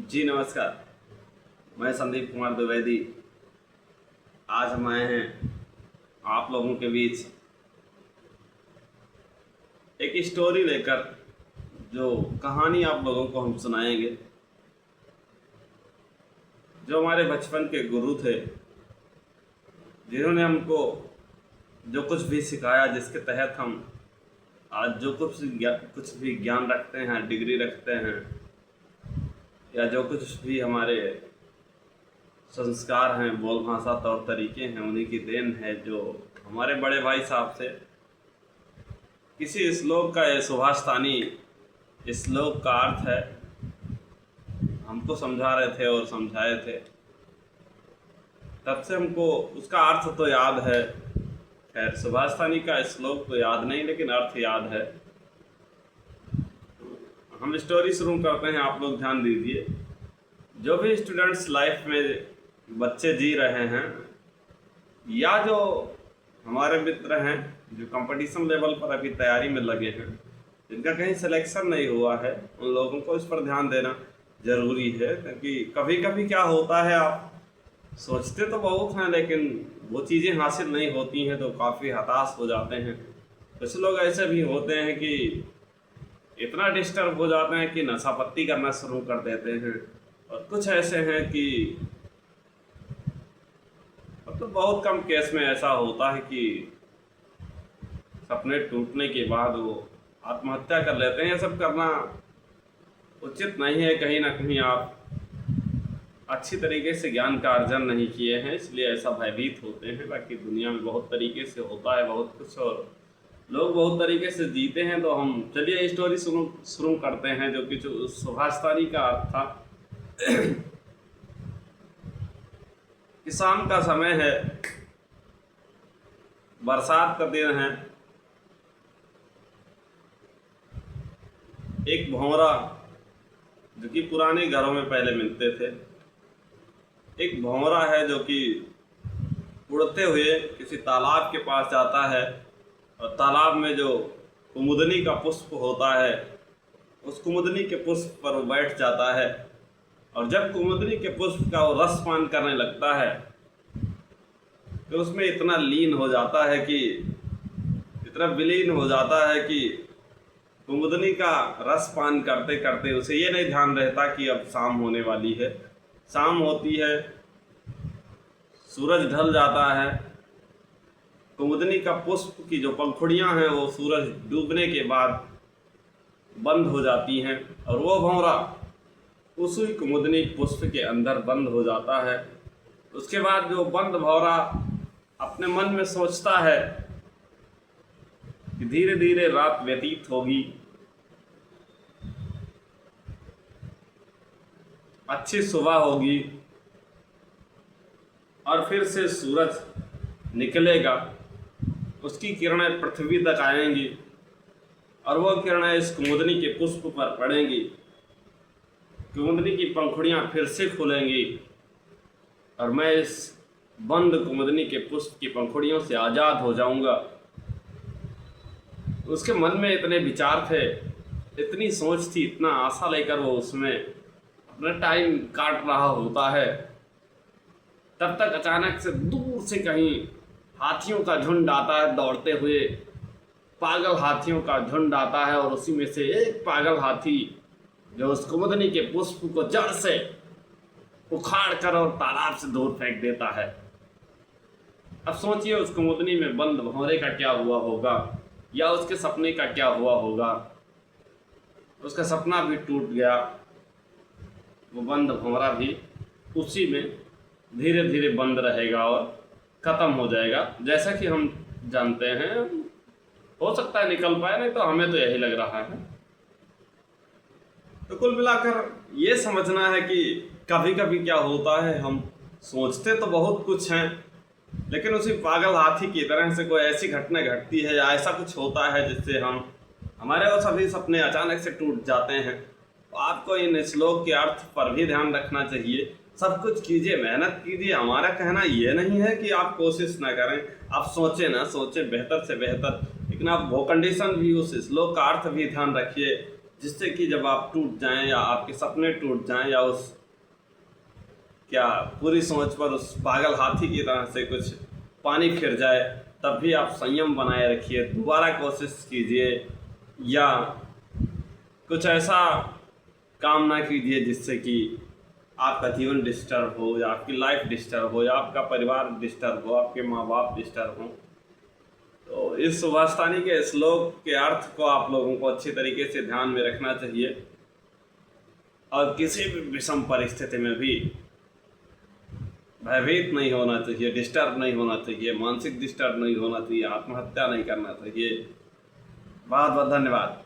जी नमस्कार। मैं संदीप कुमार द्विवेदी आज हम आए हैं आप लोगों के बीच एक स्टोरी लेकर, जो कहानी आप लोगों को हम सुनाएंगे, जो हमारे बचपन के गुरु थे, जिन्होंने हमको जो कुछ भी सिखाया, जिसके तहत हम आज जो कुछ भी ज्ञान रखते हैं, डिग्री रखते हैं, या जो कुछ भी हमारे संस्कार हैं, बोल भाषा तौर तरीके हैं, उन्हीं की देन है। जो हमारे बड़े भाई साहब से किसी श्लोक का, ये सुभाष तानी श्लोक का अर्थ है, हमको समझा रहे थे और समझाए थे। तब से हमको उसका अर्थ तो याद है। खैर, सुभाष तानी का श्लोक तो याद नहीं, लेकिन अर्थ याद है। हम स्टोरी शुरू करते हैं, आप लोग ध्यान दीजिए। जो भी स्टूडेंट्स लाइफ में बच्चे जी रहे हैं, या जो हमारे मित्र हैं जो कंपटीशन लेवल पर अभी तैयारी में लगे हैं, जिनका कहीं सिलेक्शन नहीं हुआ है, उन लोगों को इस पर ध्यान देना ज़रूरी है। क्योंकि कभी कभी क्या होता है, आप सोचते तो बहुत हैं, लेकिन वो चीज़ें हासिल नहीं होती हैं तो काफ़ी हताश हो जाते हैं। कुछ लोग ऐसे भी होते हैं कि इतना डिस्टर्ब हो जाते हैं कि नशापत्ती करना शुरू कर देते हैं, और कुछ ऐसे हैं कि मतलब बहुत कम केस में ऐसा होता है कि सपने टूटने के बाद वो आत्महत्या कर लेते हैं। ये सब करना उचित नहीं है। कहीं ना कहीं आप अच्छी तरीके से ज्ञान का अर्जन नहीं किए हैं, इसलिए ऐसा भयभीत होते हैं। बाकी दुनिया में बहुत तरीके से होता है बहुत कुछ, और लोग बहुत तरीके से जीते हैं। तो हम चलिए स्टोरी शुरू करते हैं, जो कि सुभाष तानी का अर्थ था कि शाम का समय है, बरसात का दिन है। एक भंवरा, जो कि पुराने घरों में पहले मिलते थे, एक भंवरा है जो कि उड़ते हुए किसी तालाब के पास जाता है, और तालाब में जो कुमुदनी का पुष्प होता है, उस कुमुदनी के पुष्प पर वो बैठ जाता है। और जब कुमुदनी के पुष्प का वो रस पान करने लगता है, तो उसमें इतना लीन हो जाता है कि इतना विलीन हो जाता है कि कुमुदनी का रस पान करते करते उसे ये नहीं ध्यान रहता कि अब शाम होने वाली है। शाम होती है, सूरज ढल जाता है, कुमुदनी का पुष्प की जो पंखुड़ियां हैं वो सूरज डूबने के बाद बंद हो जाती हैं, और वो भंवरा उसी कुमुदनी पुष्प के अंदर बंद हो जाता है। उसके बाद जो बंद भंवरा अपने मन में सोचता है कि धीरे धीरे रात व्यतीत होगी, अच्छी सुबह होगी, और फिर से सूरज निकलेगा, उसकी किरणें पृथ्वी तक आएंगी, और वो किरणें इस कुमुदनी के पुष्प पर पड़ेंगी। कुमुदनी की पंखुड़ियाँ फिर से खुलेंगी, और मैं इस बंद कुमुदनी के पुष्प की पंखुड़ियों से आज़ाद हो जाऊंगा। उसके मन में इतने विचार थे, इतनी सोच थी, इतना आशा लेकर वो उसमें अपना टाइम काट रहा होता है। तब तक अचानक से दूर से कहीं हाथियों का झुंड आता है, दौड़ते हुए पागल हाथियों का झुंड आता है, और उसी में से एक पागल हाथी जो उस कुमुदनी के पुष्प को जड़ से उखाड़ कर और तालाब से दूर फेंक देता है। अब सोचिए उस कुमुदनी में बंद भंवरे का क्या हुआ होगा, या उसके सपने का क्या हुआ होगा। उसका सपना भी टूट गया, वो बंद भंवरा भी उसी में धीरे धीरे बंद रहेगा और ख़त्म हो जाएगा। जैसा कि हम जानते हैं, हो सकता है निकल पाए, नहीं तो हमें तो यही लग रहा है। तो कुल मिलाकर ये समझना है कि कभी कभी क्या होता है, हम सोचते तो बहुत कुछ हैं, लेकिन उसी पागल हाथी की तरह से कोई ऐसी घटना घटती है या ऐसा कुछ होता है जिससे हमारे वो सभी सपने अचानक से टूट जाते हैं। तो आपको इन श्लोक के अर्थ पर भी ध्यान रखना चाहिए। सब कुछ कीजिए, मेहनत कीजिए। हमारा कहना ये नहीं है कि आप कोशिश ना करें, आप सोचें ना सोचें बेहतर से बेहतर, लेकिन आप वो कंडीशन भी, उस श्लोक का अर्थ भी ध्यान रखिए जिससे कि जब आप टूट जाएं या आपके सपने टूट जाएं या उस क्या पूरी सोच पर उस पागल हाथी की तरह से कुछ पानी फिर जाए, तब भी आप संयम बनाए रखिए, दोबारा कोशिश कीजिए या कुछ ऐसा काम ना कीजिए जिससे कि आपका जीवन डिस्टर्ब हो या आपकी लाइफ डिस्टर्ब हो या आपका परिवार डिस्टर्ब हो, आपके माँ बाप डिस्टर्ब हो। तो इस सुभाषितानी के श्लोक के अर्थ को आप लोगों को अच्छी तरीके से ध्यान में रखना चाहिए और किसी भी विषम परिस्थिति में भी भयभीत नहीं होना चाहिए, डिस्टर्ब नहीं होना चाहिए, मानसिक डिस्टर्ब नहीं होना चाहिए, आत्महत्या नहीं करना चाहिए। बहुत बहुत धन्यवाद।